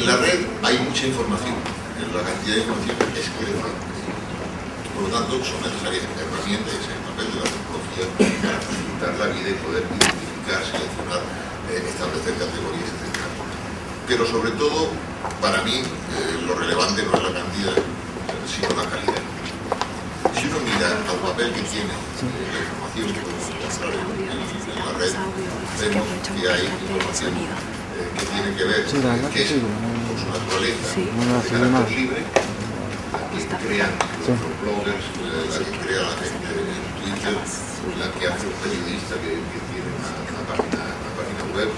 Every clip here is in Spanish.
En la red hay mucha información, la cantidad de información es creciente. Por lo tanto, son necesarias herramientas, ese es el papel de la tecnología, para facilitar la vida y poder identificar, seleccionar, establecer categorías, etc. Pero sobre todo, para mí, lo relevante no es la cantidad, sino la calidad. Si uno mira al papel que tiene la información que podemos encontrar en la red, vemos que hay información que tiene que ver que es con su naturaleza, de carácter libre, la que crean los bloggers, la que crea la gente en Twitter, la que hace un periodista que tiene una página web,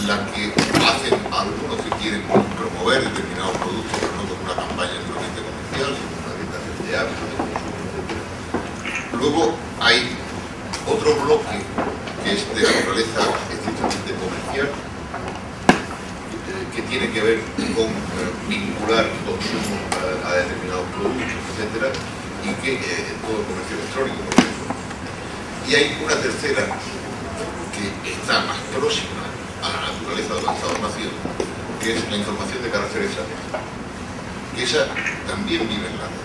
la que hacen algunos que quieren promover determinados productos, pero no con una campaña puramente comercial, sino con una orientación de hábitos de consumo, etc. Luego hay otro bloque que es de naturaleza estrictamente comercial, que tiene que ver con vincular consumo a determinados productos, etc. Y que todo el comercio electrónico, por ejemplo. Y hay una tercera que está más próxima a la naturaleza de la Estado-Nación, que es la información de carácter estratégico. Que esa también vive en la red.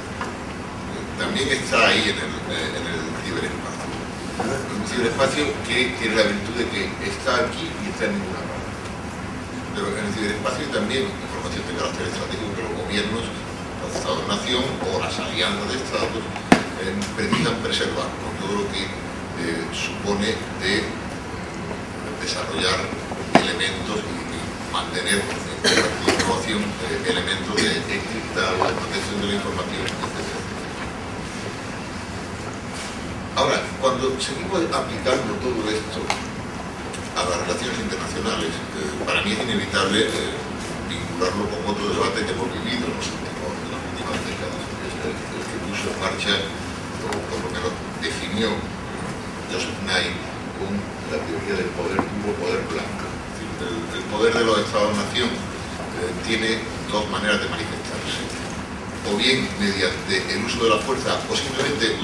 También está ahí en el ciberespacio. Un ciberespacio que tiene la virtud de que está aquí y está en ninguna parte. Pero en el ciberespacio hay también información de carácter estratégico que los gobiernos, los Estados-Nación o las alianzas de Estados precisan preservar con todo lo que supone de desarrollar elementos y mantener en la información elementos de encriptado, de protección de la información, etc. Ahora, cuando seguimos aplicando todo esto a las relaciones internacionales, para mí es inevitable vincularlo con otro debate que hemos vivido en las últimas décadas, que es el que puso en marcha, o por lo menos definió Joseph Nye con la teoría del poder duro, poder blando. Es decir, el poder de los Estados-Nación tiene dos maneras de manifestarse. O bien mediante el uso de la fuerza, o simplemente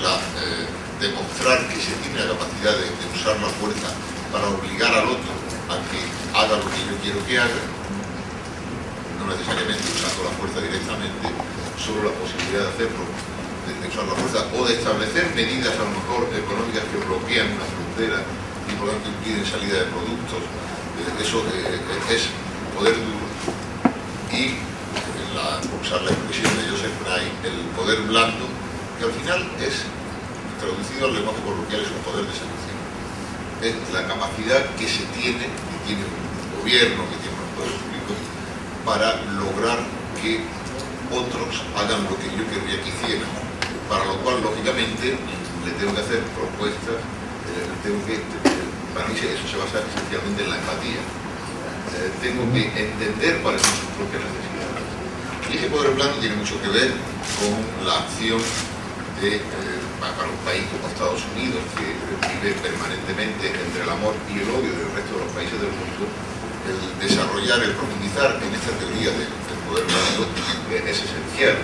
demostrar que se tiene la capacidad de usar la fuerza para obligar al otro a que haga lo que yo quiero que haga, no necesariamente usando la fuerza directamente, solo la posibilidad de hacerlo, de usar la fuerza, o de establecer medidas a lo mejor económicas que bloquean una frontera y por lo tanto impiden salida de productos. Eso es poder duro. Y por usar la expresión de Joseph Nye, el poder blando, que al final es, traducido al lenguaje coloquial, es un poder de seducción. Es la capacidad que se tiene, que tiene un gobierno, que tiene un poder público, para lograr que otros hagan lo que yo querría que hicieran, para lo cual, lógicamente, le tengo que hacer propuestas, para mí eso se basa esencialmente en la empatía. Tengo que entender cuáles son sus propias necesidades. Y ese poder blando tiene mucho que ver con la acción para un país como Estados Unidos, que vive permanentemente entre el amor y el odio del resto de los países del mundo. El desarrollar, el profundizar en esta teoría del poder blando es esencial.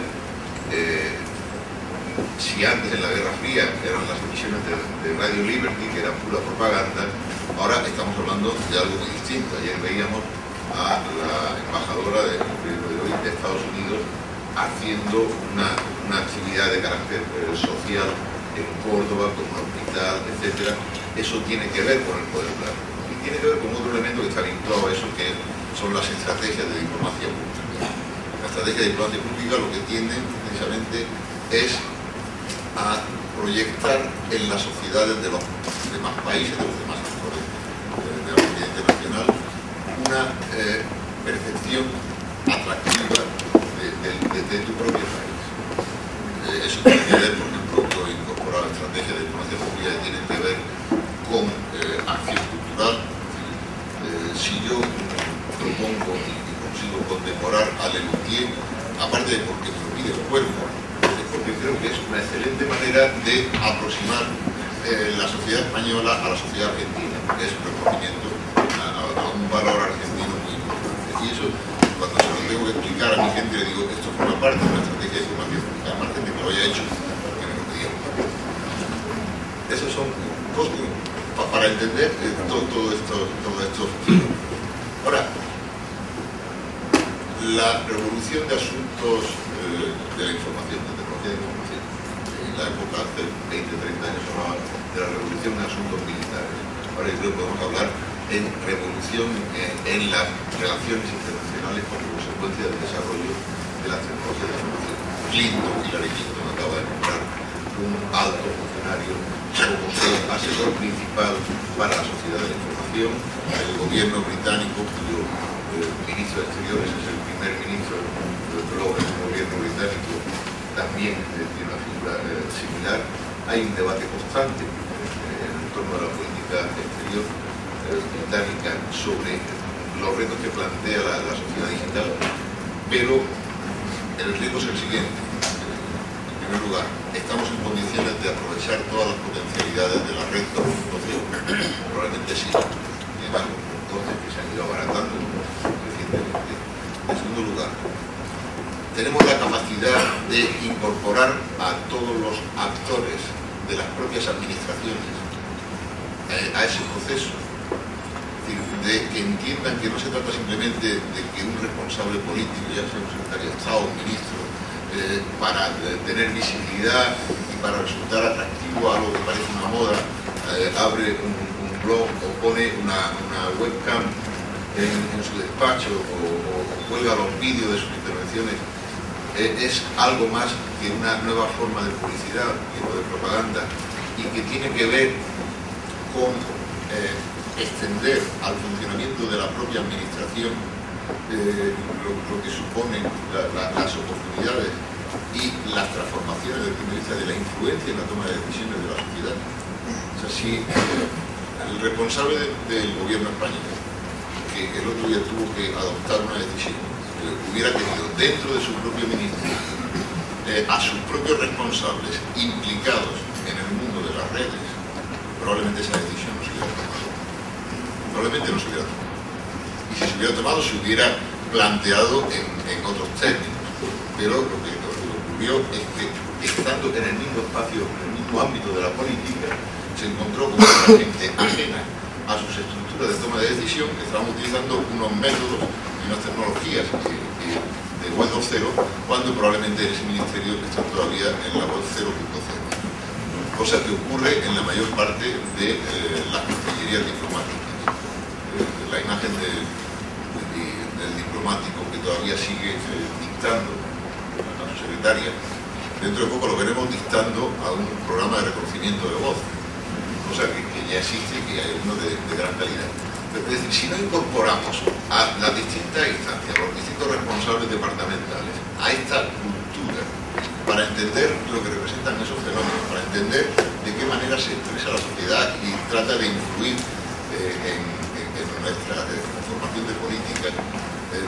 Si antes en la Guerra Fría eran las emisiones de Radio Liberty, que eran pura propaganda, ahora estamos hablando de algo muy distinto. Ayer veíamos a la embajadora de Estados Unidos haciendo una actividad de carácter social en Córdoba, con un hospital, etc. Eso tiene que ver con el poder blando. Y tiene que ver con otro elemento que está vinculado a eso, que son las estrategias de diplomacia pública. La estrategia de diplomacia pública lo que tiende precisamente es a proyectar en las sociedades de los demás países, de los demás actores de la comunidad internacional, una percepción atractiva de tu propio país. Eso tiene que ver, por ejemplo, con incorporar la estrategia de diplomacia pública que tiene que ver con acción cultural. Si yo propongo y consigo condecorar a Lelutier, aparte de porque me lo pide el cuerpo, porque creo que es una excelente manera de aproximar la sociedad española a la sociedad argentina, porque es un reconocimiento a un valor argentino muy importante. Y eso, cuando se lo tengo que explicar a mi gente, le digo, esto forma parte de una estrategia de diplomacia pública, además de que lo haya hecho porque me lo pedían. Esos son cosas para entender todo esto. Ahora, la revolución de asuntos de la información, de tecnología de información. En la época, hace 20, 30 años, se hablaba de la revolución de asuntos militares. Ahora yo creo que podemos hablar en revolución en las relaciones internacionales como consecuencia del desarrollo de las tecnologías de la información. Hillary Clinton acaba de nombrar un alto funcionario como su asesor principal para la sociedad de la información. El gobierno británico, cuyo ministro de Exteriores es el primer ministro del gobierno británico, también tiene una figura similar. Hay un debate constante en torno a la política exterior británica sobre los retos que plantea la sociedad digital, pero el riesgo es el siguiente. En primer lugar, estamos en condiciones de aprovechar todas las potencialidades de la red 2.0. Probablemente sí. Sin embargo, costes que se han ido abaratando recientemente. En segundo lugar, tenemos la capacidad de incorporar a todos los actores de las propias administraciones a ese proceso. Es decir, de que entiendan que no se trata simplemente de que un responsable político, ya sea un secretario de Estado, un ministro, para tener visibilidad y para resultar atractivo a algo que parece una moda, abre un blog o pone una webcam en su despacho o cuelga los vídeos de sus intervenciones. Es algo más que una nueva forma de publicidad y de propaganda, y que tiene que ver con extender al funcionamiento de la propia administración lo que suponen las oportunidades y las transformaciones desde el punto de vista de la influencia en la toma de decisiones de la sociedad. O sea, si el responsable del gobierno español, que el otro día tuvo que adoptar una decisión, hubiera tenido dentro de su propio ministerio a sus propios responsables implicados en el mundo de las redes, probablemente esa decisión no se hubiera tomado. Probablemente no se hubiera tomado. Y si se hubiera tomado, se hubiera planteado en otros términos. Pero lo que ocurrió es que, estando en el mismo espacio, en el mismo ámbito de la política, se encontró con una gente ajena a sus estructuras de toma de decisión, que estaban utilizando unos métodos y unas tecnologías de web 2.0, cuando probablemente en ese ministerio están todavía en la web 0.0. Cosa que ocurre en la mayor parte de las cancillerías diplomáticas. La imagen del diplomático que todavía sigue dictando a su secretaria, dentro de poco lo veremos dictando a un programa de reconocimiento de voz, cosa que ya existe y que hay uno de gran calidad. Pero, es decir, si no incorporamos a las distintas instancias, a los distintos responsables departamentales, a esta cultura, para entender lo que representan esos fenómenos, para entender de qué manera se expresa la sociedad y trata de influir en nuestra formación de política,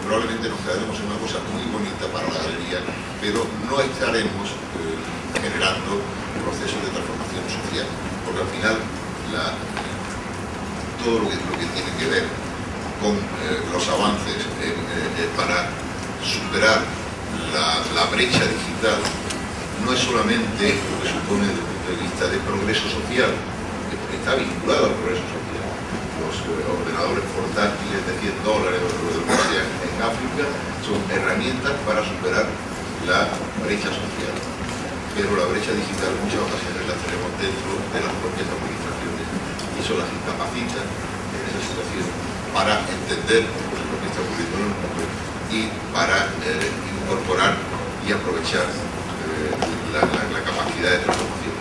probablemente nos quedaremos en una cosa muy bonita para la galería, pero no estaremos generando procesos de transformación social, porque al final todo lo que tiene que ver con los avances para superar la brecha digital no es solamente lo que supone desde el punto de vista de progreso social, que está vinculado al progreso social. Los ordenadores portátiles de $100 o de lo que sea en África son herramientas para superar la brecha social. Pero la brecha digital en muchas ocasiones la tenemos dentro de las propias administraciones y eso las incapacita en esa situación para entender lo que está ocurriendo en el mundo y para incorporar y aprovechar la capacidad de transformación.